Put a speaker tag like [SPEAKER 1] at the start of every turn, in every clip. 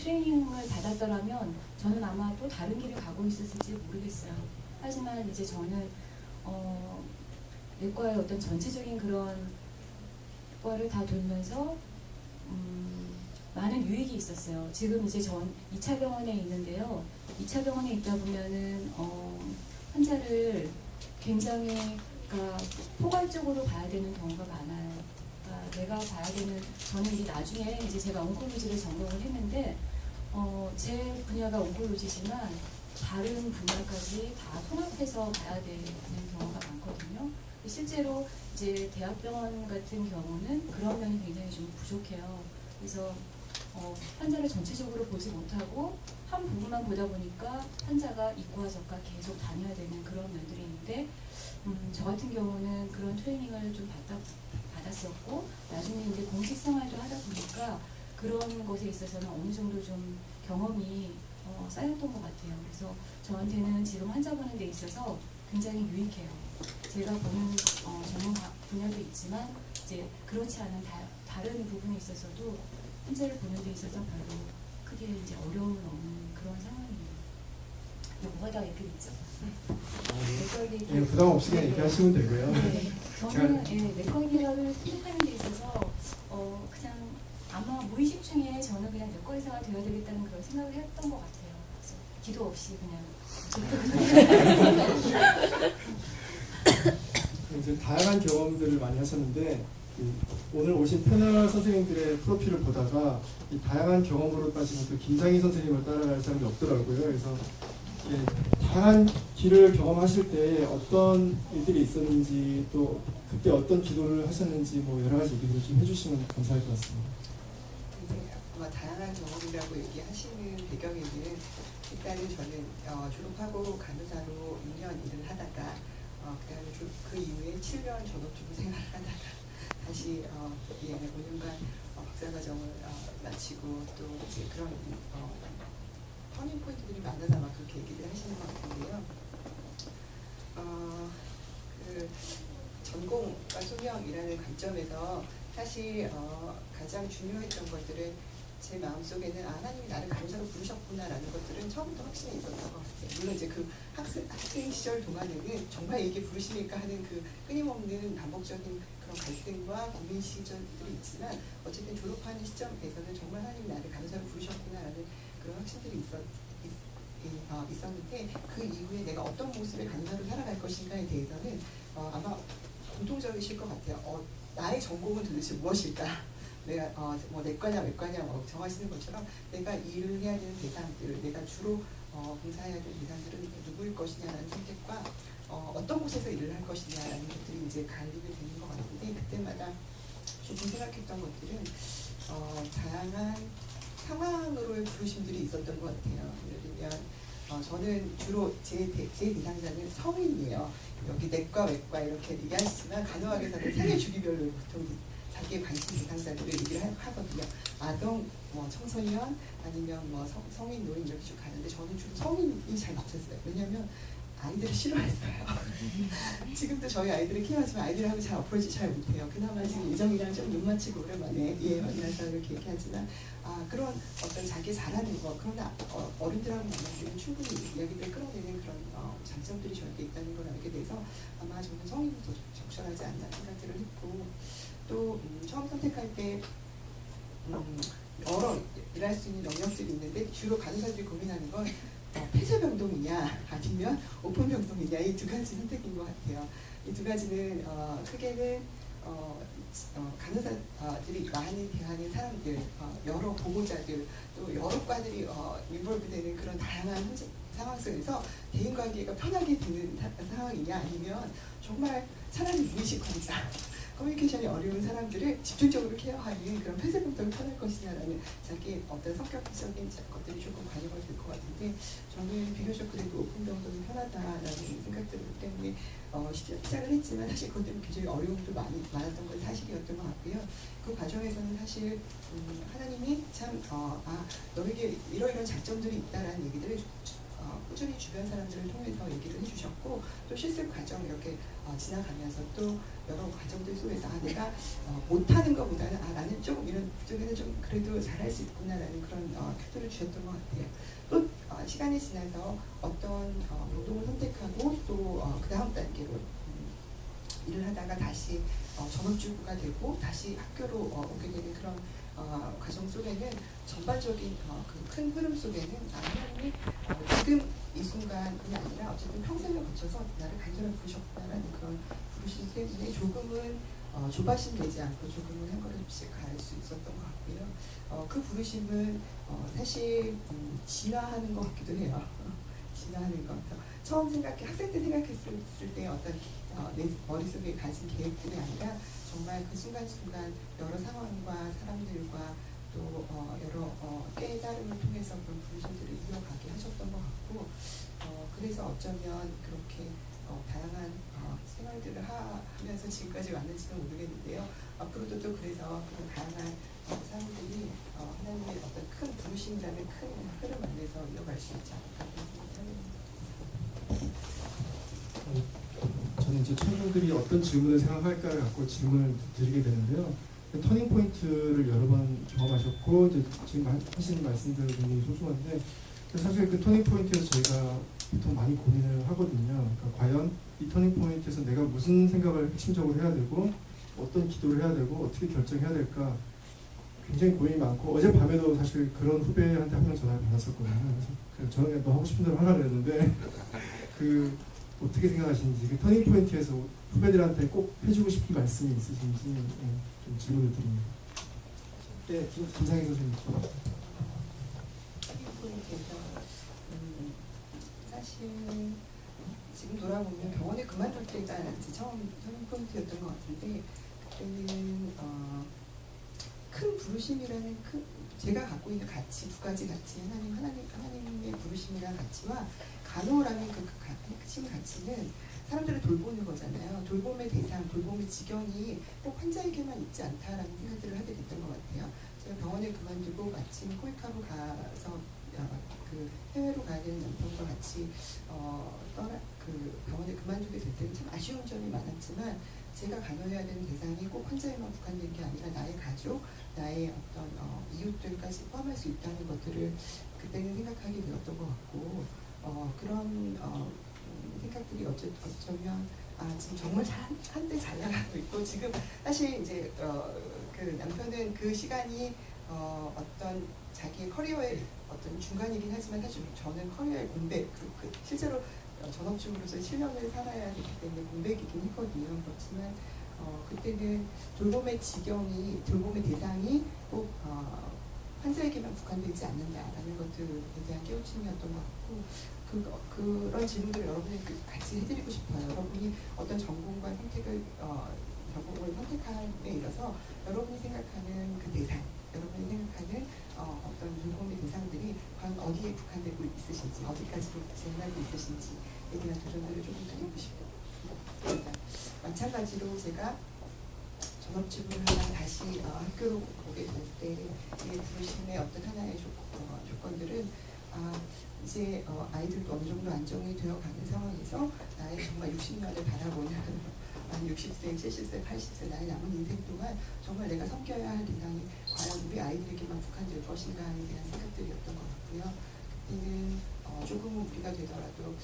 [SPEAKER 1] 트레이닝을 받았더라면 저는 아마 또 다른 길을 가고 있었을지 모르겠어요. 하지만 이제 저는 내과의 어떤 전체적인 그런 과를 다 돌면서 많은 유익이 있었어요. 지금 이제 전 2차 병원에 있는데요. 2차 병원에 있다 보면은 환자를 굉장히 그러니까 포괄적으로 봐야 되는 경우가 많아요. 그러니까 내가 봐야 되는, 저는 이제 나중에 이제 제가 온콜로지를 전공을 했는데 제 분야가 온콜로지지만 다른 분야까지 다 통합해서 봐야 되는 경우가 많거든요. 실제로 이제 대학병원 같은 경우는 그런 면이 굉장히 좀 부족해요. 그래서 환자를 전체적으로 보지 못하고 한 부분만 보다 보니까 환자가 이과 저과 계속 다녀야 되는 그런 면들이 있는데 저 같은 경우는 그런 트레이닝을 좀 받았었고 나중에 이제 공식 생활도 하다 보니까 그런 것에 있어서는 어느 정도 좀 경험이 쌓였던 것 같아요. 그래서 저한테는 지금 환자 보는 데 있어서 굉장히 유익해요. 제가 보는 전문 분야도 있지만 이제 그렇지 않은 다른 부분에 있어서도 환자를 보는 데 있어서 별로 크게 이제 어려움은 없는 그런 상황이에요. 뭐가 다 이렇게 있죠?
[SPEAKER 2] 네, 부담 없이 그냥 얘기하시면 되고요.
[SPEAKER 1] 네, 저는 내과 의학을 선택하는 데 있어서 그냥 아마 무의식 중에 저는 그냥 내과 의사가 되어야 되겠다는 그런 생각을 했던 것 같아요. 그래서 기도 없이 그냥.
[SPEAKER 2] 이제 다양한 경험들을 많이 하셨는데 오늘 오신 패널 선생님들의 프로필을 보다가 이 다양한 경험으로 따지면 또 김장희 선생님을 따라갈 사람이 없더라고요. 그래서 다양한 길을 경험하실 때 어떤 일들이 있었는지 또 그때 어떤 기도를 하셨는지 뭐 여러 가지 얘기를 좀 해주시면 감사할 것 같습니다.
[SPEAKER 3] 다양한 경험이라고 얘기하시는 배경에는 일단은 저는 졸업하고 간호사로 6년 일을 하다가 그다음에 그 이후에 7년 전업주부 생활을 하다가 다시 5년간 박사과정을 마치고 또 이제 그런 터닝 포인트들이 많아서 막 그렇게 얘기를 하시는 것 같은데요. 그 전공과 소명이라는 관점에서 사실 가장 중요했던 것들은 제 마음속에는 하나님이 나를 간호사로 부르셨구나라는 것들은 처음부터 확신이 있었던 것 같아요. 물론 이제 그 학생 시절 동안에는 정말 이게 부르시니까 하는 그 끊임없는 반복적인 그런 갈등과 고민 시절들이 있지만 어쨌든 졸업하는 시점에서는 정말 하나님이 나를 간호사로 부르셨구나라는 그런 확신들이 있었는데 그 이후에 내가 어떤 모습의 간호사로 살아갈 것인가에 대해서는 아마 공통적이실 것 같아요. 나의 전공은 도대체 무엇일까? 내가 뭐 내과냐 외과냐 뭐 정하시는 것처럼 내가 일을 해야 되는 대상들, 내가 주로 봉사해야 되는 대상들은 누구일 것이냐라는 선택과 어떤 곳에서 일을 할 것이냐라는 것들이 이제 갈리게 되는 것 같은데 그때마다 조금 생각했던 것들은 다양한 상황으로의 부르심들이 있었던 것 같아요. 예를 들면 저는 주로 제 대상자는 성인이에요. 여기 내과 외과 이렇게 얘기하시지만 간호학에서는 세계 주기별로 보통 자기의 관심 대상자들을 얘기를 하거든요. 아동, 뭐 청소년, 아니면 뭐 성인, 노인 이렇게 쭉 가는데 저는 주로 성인이 잘 맞췄어요. 왜냐하면 아이들을 싫어했어요. 지금도 저희 아이들을 키워하지만 아이들하고 잘 어프로치 잘 못해요. 그나마 지금 예정이랑 좀 눈 맞추고 오랜만에 만나서 이렇게 얘기하지만 그런 어떤 자기 잘하는 거 그러나 어른들하고 만나면 충분히 이야기를 끌어내는 그런 장점들이 저에게 있다는 걸 알게 돼서 아마 저는 성인이 더 적절하지 않나 생각들을 했고 또 처음 선택할 때 여러 일할 수 있는 영역들이 있는데 주로 간호사들이 고민하는 건 폐쇄병동이냐 아니면 오픈병동이냐 이 두 가지 선택인 것 같아요. 이 두 가지는 크게는 간호사들이 많이 대하는 사람들, 여러 보호자들, 또 여러 과들이 인볼브되는 그런 다양한 상황 속에서 대인관계가 편하게 되는 상황이냐 아니면 정말 차라리 무의식 환자 커뮤니케이션이 어려운 사람들을 집중적으로 케어하는 그런 폐쇄병동이 편할 것이냐라는 자기 어떤 성격적인 것들이 조금 관여가 될 것 같은데 저는 비교적 그래도 오픈병동이 편하다라는 생각들이기 때문에 시작을 했지만 사실 그것 때문에 굉장히 어려움도 많았던 건 사실이었던 것 같고요. 그 과정에서는 사실 하나님이 참 너에게 이러이러한 장점들이 있다라는 얘기들을 꾸준히 주변 사람들을 통해서 얘기를 해주셨고 또 실습 과정 이렇게 지나가면서 또 여러 과정들 속에서 내가 못하는 것보다는 나는 조금 이런 부분에는 좀 그래도 잘할 수 있구나라는 그런 큐들을 주셨던 것 같아요. 또 시간이 지나서 어떤 노동을 선택하고 또 그 다음 단계로 일을 하다가 다시 전업주부가 되고 다시 학교로 오게 되는 그런 과정 속에는 전반적인 그 큰 흐름 속에는 하나님이 지금 이 순간이 아니라 어쨌든 평생을 거쳐서 나를 간절히 부르셨다라는 그런 부르심 때문에 조금은 조바심 되지 않고 조금은 한 걸음씩 갈 수 있었던 것 같고요. 그 부르심은 사실 진화하는 것 같기도 해요. 진화하는 것. 처음 학생 때 생각했을 때 어떤 내 머릿속에 가진 계획들이 아니라 정말 그 순간순간 여러 상황과 사람들과 또 여러 깨달음을 통해서 그런 부르심들을 이어가게 하셨던 것 같고 그래서 어쩌면 그렇게 다양한 생활들을 하면서 지금까지 왔는지는 모르겠는데요. 앞으로도 또 그래서 그런 다양한 사람들이 하나님의 어떤 큰 부르심이라는 큰 흐름 안에서 이어갈 수 있지 않을까 생각합니다.
[SPEAKER 2] 저는 이제 청중들이 어떤 질문을 생각할까를 갖고 질문을 드리게 되는데요. 터닝 포인트를 여러 번 경험하셨고 이제 지금 하시는 말씀들은 굉장히 소중한데 사실 그 터닝 포인트에서 저희가 보통 많이 고민을 하거든요. 그러니까 과연 이 터닝 포인트에서 내가 무슨 생각을 핵심적으로 해야 되고 어떤 기도를 해야 되고 어떻게 결정해야 될까 굉장히 고민이 많고 어젯밤에도 사실 그런 후배한테 한 명 전화를 받았었거든요. 그래서 저는 너 하고 싶은 대로 하라 그랬는데 그 어떻게 생각하시는지 그 터닝 포인트에서 후배들한테 꼭 해주고 싶은 말씀이 있으신지 좀 질문을 드립니다. 네, 김상희 선생님.
[SPEAKER 3] 터닝 포인트에서 사실 지금 돌아보면 병원에 그만둘 때가 이제 처음 터닝 포인트였던 것 같은데 그때는 큰 부르심이라는 제가 갖고 있는 가치 두 가지 가치 하나님의 부르심이라는 가치와 간호라는 그 핵심 가치는 사람들을 돌보는 거잖아요. 돌봄의 대상, 돌봄의 지경이 꼭 환자에게만 있지 않다라는 생각들을 하게 됐던 것 같아요. 제가 병원을 그만두고 마침 코이카로 가서 그 해외로 가야 되는 남편과 같이 그 병원을 그만두게 될 때는 참 아쉬운 점이 많았지만 제가 간호해야 되는 대상이 꼭 환자에만 국한된 게 아니라 나의 가족, 나의 어떤 이웃들까지 포함할 수 있다는 것들을 그때는 생각하게 되었던 것 같고 그런 생각들이 어쩌면 지금 정말 한때 잘 나가고 있고 지금 사실 이제 그 남편은 그 시간이 어떤 자기의 커리어의 어떤 중간이긴 하지만 사실 저는 커리어의 공백 실제로 전업주부로서 7년을 살아야 되기 때문에 공백이긴 했거든요. 그렇지만 그때는 돌봄의 지경이 돌봄의 대상이 꼭 환자에게만 국한되지 않는다라는 것들에 대한 깨우침이었던 것 같고 그런 질문들을 여러분에게 같이 해드리고 싶어요. 여러분이 어떤 전공과 전공을 선택함에 있어서 여러분이 생각하는 그 대상, 여러분이 생각하는 어떤 돌봄의 대상들이 과연 어디에 국한되고 있으신지, 어디까지로 제한하고 있으신지에 대한 도전들을 조금 드리고 싶습니다. 마찬가지로 제가 전업주부를 하다가 다시 학교로 오게 될 때의 부르심의 어떤 하나의 조건들은 이제 아이들도 어느 정도 안정이 되어가는 상황에서 나의 정말 60년을 바라보는 한 60세, 70세, 80세 나의 남은 인생 동안 정말 내가 섬겨야 할 대상이 과연 우리 아이들에게만 국한될 것인가에 대한 생각들이었던 것 같고요. 그때는 조금 우리가 되더라도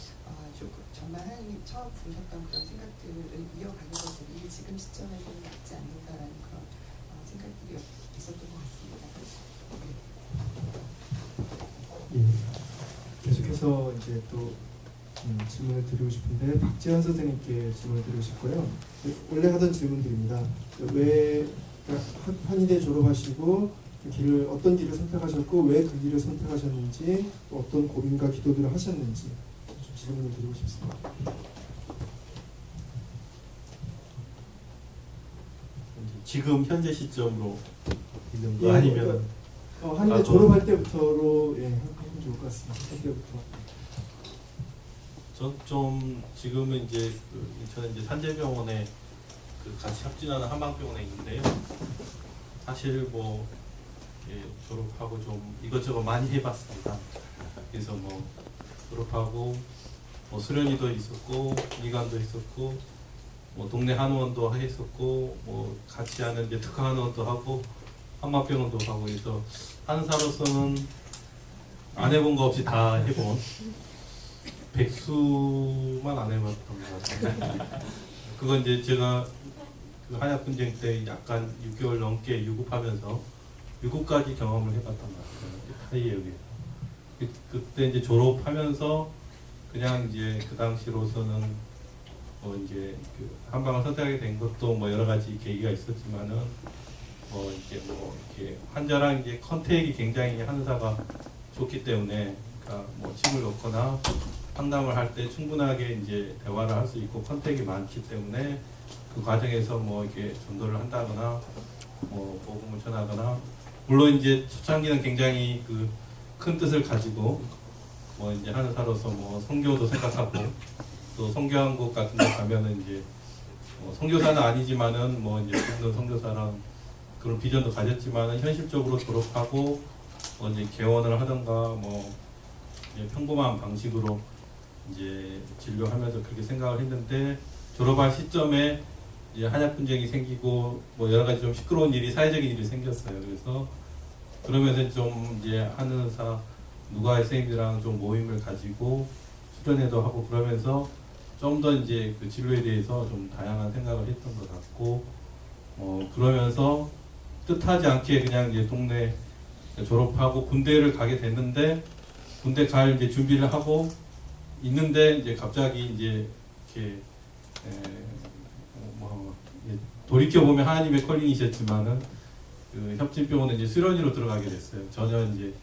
[SPEAKER 3] 조금 정말 하나님이 처음 부르셨던 그런 생각들을 이어가는 것들이 지금 시점에서는 맞지 않는다라는 그런 생각들이 있었던 것 같습니다.
[SPEAKER 2] 예. 계속해서 이제 또 질문을 드리고 싶은데 박지현 선생님께 질문을 드리고 싶고요. 원래 하던 질문들입니다. 왜 한의대 졸업하시고 어떤 길을 선택하셨고 왜 그 길을 선택하셨는지 또 어떤 고민과 기도들을 하셨는지 좀 질문을 드리고 싶습니다.
[SPEAKER 4] 지금 현재 시점으로 있는 거
[SPEAKER 2] 예,
[SPEAKER 4] 아니면
[SPEAKER 2] 한의대 졸업할 때부터로 하면 좋을 것 같습니다. 그때부터.
[SPEAKER 4] 전 좀 지금은 이제 저는 이제 산재병원에 같이 협진하는 한방병원에 있는데요. 사실 뭐 졸업하고 좀 이것저것 많이 해봤습니다. 그래서 뭐 졸업하고 뭐 수련이도 있었고 이관도 있었고 뭐 동네 한의원도 했었고 뭐 같이 하는 이제 특화 한의원도 하고 한마병원도 하고 해서 한의사로서는 안 해본 거 없이 다 해본 백수만 안 해봤던 것 같아요. 그건 이제 제가 그 한약 분쟁 때 약간 6개월 넘게 유급하면서 유급까지 경험을 해봤던 것 같아요. 타이에 그때 이제 졸업하면서 그냥 이제 그 당시로서는 뭐 이제 그 한방을 선택하게 된 것도 뭐 여러 가지 계기가 있었지만은 뭐 이렇게 환자랑 이제 컨택이 굉장히 한의사가 좋기 때문에 그러니까 뭐 침을 놓거나 상담을 할 때 충분하게 이제 대화를 할 수 있고 컨택이 많기 때문에 그 과정에서 뭐 이렇게 전도를 한다거나 뭐 복음을 전하거나 물론 이제 초창기는 굉장히 그 큰 뜻을 가지고 뭐 이제 한의사로서 뭐 선교도 생각하고 또 선교한 곳 같은 데 가면은 이제 뭐 선교사는 아니지만은 뭐 이제 죽는 선교사랑 그런 비전도 가졌지만은 현실적으로 졸업하고 뭐 이제 개원을 하던가 뭐 이제 평범한 방식으로 이제 진료하면서 그렇게 생각을 했는데 졸업한 시점에 이제 한약 분쟁이 생기고 뭐 여러 가지 좀 시끄러운 일이 사회적인 일이 생겼어요. 그래서 그러면서 좀 이제 한의사 누가의 선생님이랑 좀 모임을 가지고 수련회도 하고 그러면서 좀 더 이제 그 진로에 대해서 좀 다양한 생각을 했던 것 같고 그러면서 뜻하지 않게 그냥 이제 동네 졸업하고 군대를 가게 됐는데 군대 갈 이제 준비를 하고 있는데 이제 갑자기 이제 이렇게 돌이켜 보면 하나님의 컬링이셨지만은 그 협진병원에 이제 수련의로 들어가게 됐어요. 전혀 이제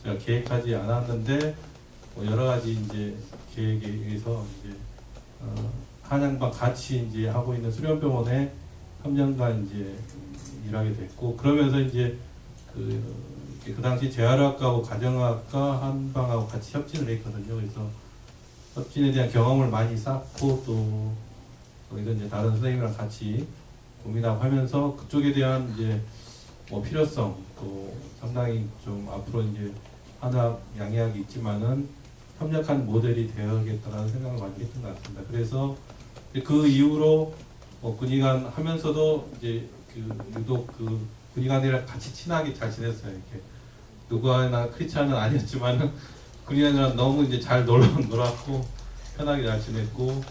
[SPEAKER 4] 제가 계획하지 않았는데 뭐 여러 가지 이제 계획에 의해서 이제 한양방 같이 이제 하고 있는 수련병원에 3년간 이제 일하게 됐고 그러면서 이제 그 당시 재활학과하고 가정학과 한방하고 같이 협진을 했거든요. 그래서 협진에 대한 경험을 많이 쌓고 또 거기서 이제 다른 선생님이랑 같이 고민하고 하면서 그쪽에 대한 이제 뭐 필요성 또 상당히 좀 앞으로 이제 한학 양의학이 있지만은 협력한 모델이 되어야겠다라는 생각을 많이 했던 것 같습니다. 그래서 그 이후로 군의관 하면서도 이제 그 유독 그 군의관이랑 같이 친하게 잘 지냈어요. 이렇게 누구나 크리스찬은 아니었지만은 군의관이랑 너무 이제 잘 놀았고 편하게 잘 지냈고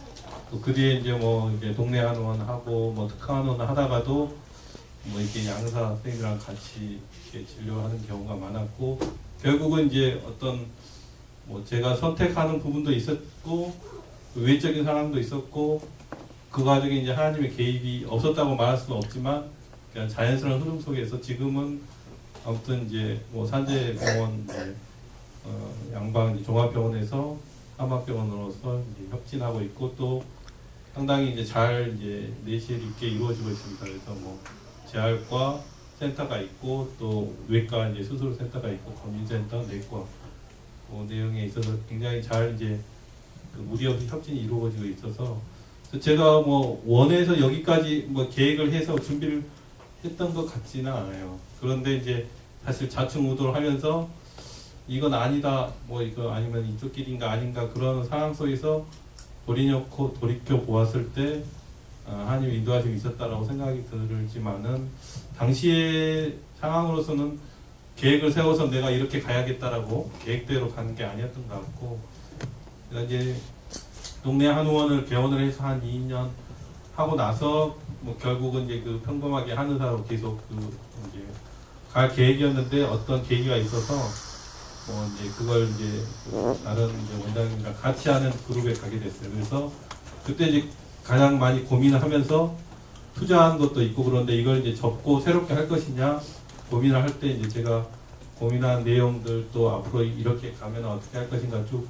[SPEAKER 4] 또 그 뒤에 이제 뭐 이제 동네 한의원 하고 뭐 특화 한의원 하다가도 뭐 이렇게 양사 선생님이랑 같이 이렇게 진료하는 경우가 많았고 결국은 이제 어떤 뭐 제가 선택하는 부분도 있었고 외적인 상황도 있었고 그 과정에 이제 하나님의 개입이 없었다고 말할 수는 없지만 그냥 자연스러운 흐름 속에서 지금은 아무튼 이제 뭐 산재병원 양방 이제 종합병원에서 한방병원으로서 이제 협진하고 있고 또 상당히 이제 잘 이제 내실 있게 이루어지고 있습니다. 그래서 뭐 재활과 센터가 있고 또 외과 이제 수술 센터가 있고 검진센터, 내과 내용에 있어서 굉장히 잘 이제 그 무리 없이 협진이 이루어지고 있어서 제가 뭐 원해서 여기까지 뭐 계획을 해서 준비를 했던 것 같지는 않아요. 그런데 이제 사실 좌충우돌 하면서 이건 아니다, 뭐 이거 아니면 이쪽 길인가 아닌가 그런 상황 속에서 돌이켜 보았을 때 하나님의 인도하심이 있었다라고 생각이 들지만은 당시의 상황으로서는 계획을 세워서 내가 이렇게 가야겠다라고 계획대로 가는 게 아니었던 것 같고 제가 이제 동네 한의원을 개원을 해서 한 2년 하고 나서 뭐 결국은 이제 그 평범하게 한의사로 계속 그 이제 갈 계획이었는데 어떤 계기가 있어서 뭐 이제 그걸 이제 다른 이제 원장님이랑 같이 하는 그룹에 가게 됐어요. 그래서 그때 이제 가장 많이 고민을 하면서 투자한 것도 있고 그런데 이걸 이제 접고 새롭게 할 것이냐 고민을 할 때 이제 제가 고민한 내용들 또 앞으로 이렇게 가면 어떻게 할 것인가 쭉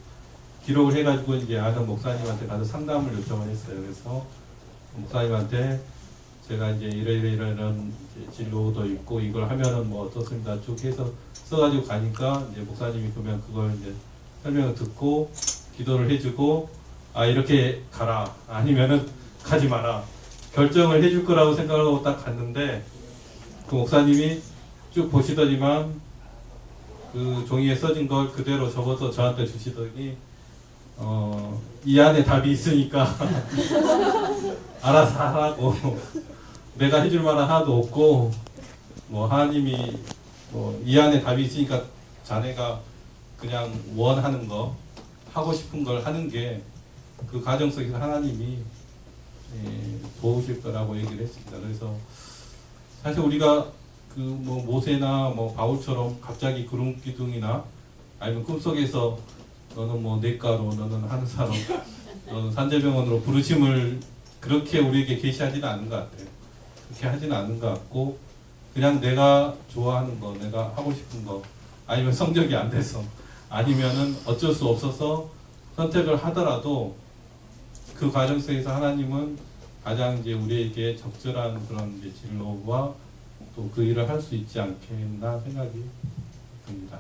[SPEAKER 4] 기록을 해가지고 이제 아는 목사님한테 가서 상담을 요청을 했어요. 그래서 목사님한테 제가 이제 이런 진로도 있고 이걸 하면은 뭐 어떻습니다 쭉 해서 써가지고 가니까 이제 목사님이 그러면 그걸 이제 설명을 듣고 기도를 해주고 아 이렇게 가라 아니면은 가지 마라 결정을 해줄 거라고 생각하고 딱 갔는데 그 목사님이 쭉 보시더니만 그 종이에 써진 걸 그대로 적어서 저한테 주시더니 이 안에 답이 있으니까 알아서 하라고 내가 해줄 만한 하나도 없고 뭐 하나님이 뭐 이 안에 답이 있으니까 자네가 그냥 원하는 거 하고 싶은 걸 하는 게 그 과정 속에서 하나님이 도우실 거라고 얘기를 했습니다. 그래서 사실 우리가 그 뭐 모세나 뭐 바울처럼 갑자기 구름 기둥이나 아니면 꿈속에서 너는 뭐 냇가로 너는 하늘사로 너는 산재병원으로 부르심을 그렇게 우리에게 계시하지는 않은 것 같아요. 그렇게 하지는 않은 것 같고 그냥 내가 좋아하는 거 내가 하고 싶은 거 아니면 성적이 안 돼서 아니면은 어쩔 수 없어서 선택을 하더라도 그 과정 속에서 하나님은 가장 이제 우리에게 적절한 그런 이제 진로와 또 그 일을 할 수 있지 않겠나 생각이 듭니다.